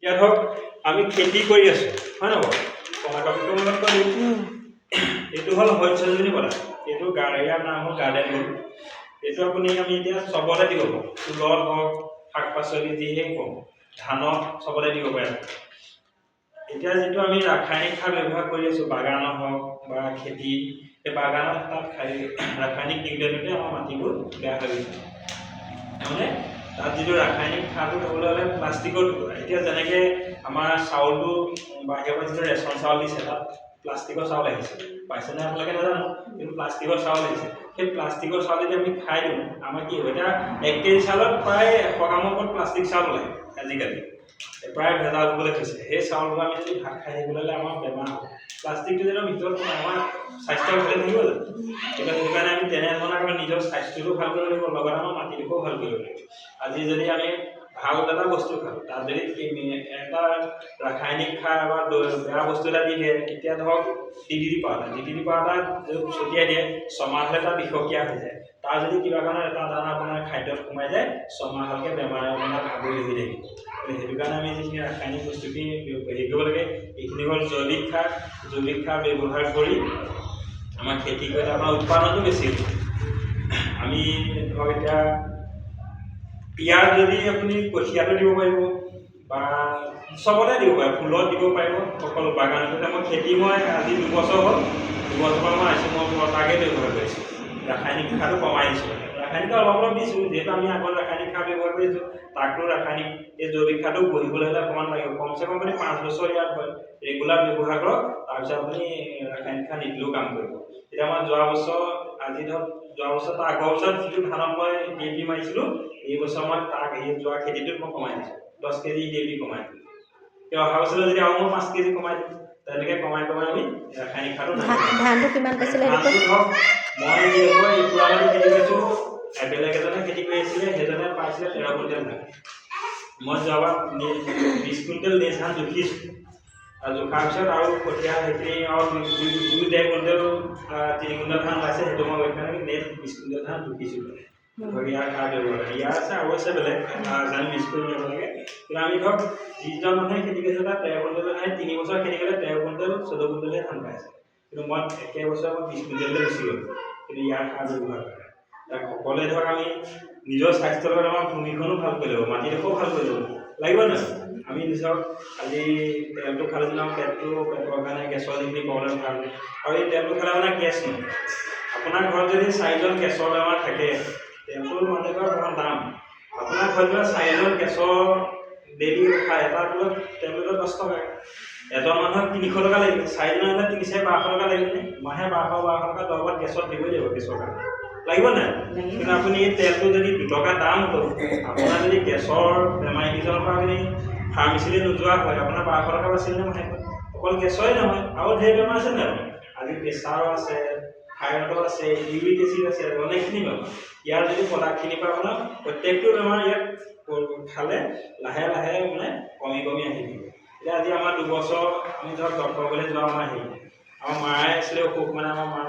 এতিয়া ধৰক আমি খেতি কৰি আছোঁ হয় নহয় টমাটৰটো মনত কৰি এইটো হ'ল হৈচলজনী পদাৰ্থ এইটো ইয়াৰ নাম হ'ল গাৰ্ডেন গোল্ড এইটো আপুনি আমি এতিয়া চবতে দিব পাৰোঁ ফুলত হওক শাক পাচলি যিহে কওঁ ধানত চবতে দিব পাৰে এতিয়া যিটো আমি ৰাসায়নিক সাৰ ব্যৱহাৰ কৰি আছোঁ বাগানত হওক বা খেতি সেই বাগানত তাত ৰাসায়নিক নিউট্ৰিয়েণ্টে আমাৰ মাটিবোৰ বেয়া হৈ গৈছে তাৰমানে তাত যিটো ৰাসায়নিক সাৰটো হ'বলৈ হ'লে প্লাষ্টিকৰ এতিয়া যেনেকৈ আমাৰ চাউলটো বাহিৰৰ পৰা যিটো ৰেচন চাউল দিছে তাত প্লাষ্টিকৰ চাউল আহিছে পাইছেনে আপোনালোকে নাজানো কিন্তু প্লাষ্টিকৰ চাউল আহিছে সেই প্লাষ্টিকৰ চাউল যদি আমি খাই দিওঁ আমাৰ কি হ'ব এতিয়া 1 কেজি চাউলত প্ৰায় 100 গ্ৰামৰ ওপৰত প্লাষ্টিক চাউল ওলায় আজিকালি প্ৰায় ভেজাল হ'বলৈ থৈছে সেই চাউলবোৰ আমি যদি ভাত খাই থাকিবলৈ হ'লে আমাৰ বেমাৰ হ'ব প্লাষ্টিকটো যেন ভিতৰত আমাৰ স্বাস্থ্য ভালে থাকিব জানো এতিয়া সেইটো কাৰণে আমি তেনেধৰণে আমাৰ নিজৰ স্বাস্থ্যটো ভাল কৰিব লাগিব লগতে আমাৰ মাটিটোকো ভাল কৰিব লাগিব আজি যদি আমি ভাল এটা বস্তু খাওঁ তাত যদি এটা ৰাসায়নিক সাৰ বা বেয়া বস্তু এটা দি দিয়ে এতিয়া ধৰক ডিডিটি পাউডাৰ ছটিয়াই দিয়ে ছমাহলৈ এটা বিষক্ৰিয়া হৈ যায় তাৰ যদি কিবা কাৰণে এটা দানা আপোনাৰ খাদ্যত সোমাই যায় ছমাহলৈকে বেমাৰে মানে ভাগৰি হৈ থাকিব সেইটো কাৰণে আমি যিখিনি ৰাসায়নিক বস্তুখিনি হেৰি কৰিব লাগে এইখিনি হ'ল জৈৱিক সাৰ ব্যৱহাৰ কৰি আমাৰ খেতি কৰিলে আমাৰ উৎপাদনটো বেছি হ'ব আমি ধৰক এতিয়া ইয়াৰ যদি আপুনি কঠীয়াটো দিব পাৰিব বা চবতে দিব পাৰে ফুলত দিব পাৰিব সকলো বাগানতে মই খেতি মই আজি 2 বছৰ হ'ল 2 বছৰ মই আছোঁ মই তাকে ব্যৱহাৰ কৰিছোঁ ৰাসায়নিক সাৰটো কমাই দিছোঁ ৰাসায়নিক অলপ দিছোঁ যিহেতু আমি আগত ৰাসায়নিক সাৰ ব্যৱহাৰ কৰিছোঁ তাকতো ৰাসায়নিক এই জৈৱিক সাৰটো বহিবলৈ হ'লে অকণমান লাগিব কমচে কম আপুনি 5 বছৰ ইয়াত ৰেগুলাৰ ব্যৱহাৰ কৰক তাৰপিছত আপুনি ৰাসায়নিক সাৰ নিদিলেও কাম কৰিব এতিয়া আমাৰ যোৱা বছৰ আজি ধৰক যোৱা বছৰ তাৰ আগৰ বছৰ যিটো ধানত মই DAP মাৰিছিলোঁ এই বছৰ মই তাক এই যোৱা খেতিটোত মই কমাই দিছোঁ 10 কেজি DAP কমাই দিলোঁ অহা বছৰ যদি আৰু মই 5 কেজি কমাই দিওঁ তেনেকৈ কমাই আমি ৰাসায়নিক সাৰটো ধানটো কিমান পাইছিলে মই কি হ'ব এই পুৰাণটো খেতি কৰিছোঁ বেলেগ এজনে খেতি কৰি আছিলে সেইজনে পাইছিলে 13 কুইণ্টেল ধান মই যোৱাবাৰ 20 কুইণ্টেল নেক্সট ধান জুখিছোঁ আৰু জোখাৰ পিছত আৰু কঠীয়া সেইখিনি আৰু 2.5 কুইণ্টেল 3 কুইণ্টেল ধান ওলাইছে সেইটো মই ওইখানে নেক্সট 20 কুইণ্টেল ধান জুখিছোঁ ইয়াৰ সাৰ ব্যৱহাৰ ইয়াৰ আছে আৰু আছে বেলেগ জানি মিছ কৰি দিব লাগে কিন্তু আমি ধৰক যিজন মানুহে খেতি কৰিছে তাত 13 কুইণ্টেল 3 বছৰ খেতি কৰিলে 13 কুইণ্টেল 14 কুইণ্টেলহে ধান পাইছে কিন্তু মই একেবছৰ 20 কুইণ্টেললৈ গুচি গ'লোঁ কিন্তু ইয়াৰ সাৰ ব্যৱহাৰ কৰে সকলোৱে ধৰক আমি নিজৰ স্বাস্থ্যৰ লগত আমাৰ ভূমিখনো ভাল কৰি ল'ব মাটিডোখৰো ভাল কৰি ল'ব লাগিব নহয় আমি নিজক আজি তেলটো খালে যেন পেটৰ কাৰণে গেছৰ যিখিনি প্ৰব্লেম ভাল আৰু এই তেলটো খালে মানে গেছ নহয় আপোনাৰ ঘৰত যদি 4জন গেছৰ বেমাৰ থাকে তেলটোৰ মানুহৰ অকণমান দাম আপোনাৰ ঘৰত যদি 4জন গেছৰ ডেইলি খায় এটা কিলো তেলটো 10 টকা এজন মানুহক 300 টকা লাগিব 4জন হ'লে 300-1200 টকা লাগিব মাহে 1200 টকা দৰবত গেছত দিবই লাগিব গেছৰ কাৰণে লাগিব নাই কিন্তু আপুনি এই তেলটো যদি 2 টকা দাম হ'ল আপোনাৰ যদি গেছৰ বেমাৰী কিজনৰ পৰা আপুনি ফাৰ্মাচীলৈ নোযোৱা হয় আপোনাৰ 1200 টকা বাচিল নে মাহে অকল গেছৰে নহয় আৰু ঢেৰ বেমাৰ আছে নাই আজি প্ৰেছাৰো আছে থাইৰয়ডো আছে ইউৰিক এচিড আছে অনেকখিনি বেমাৰ ইয়াৰ যদি প্ৰডাক্টখিনি পৰা আপোনাৰ প্ৰত্যেকটো বেমাৰ ইয়াত খালে লাহে লাহে মানে কমি আহিব এতিয়া আজি আমাৰ 2 বছৰ আমি ধৰক ডক্টৰ গ'লে যোৱা আমাৰ হেৰি আমাৰ মায়ে আছিলে অসুখ মানে আমাৰ মা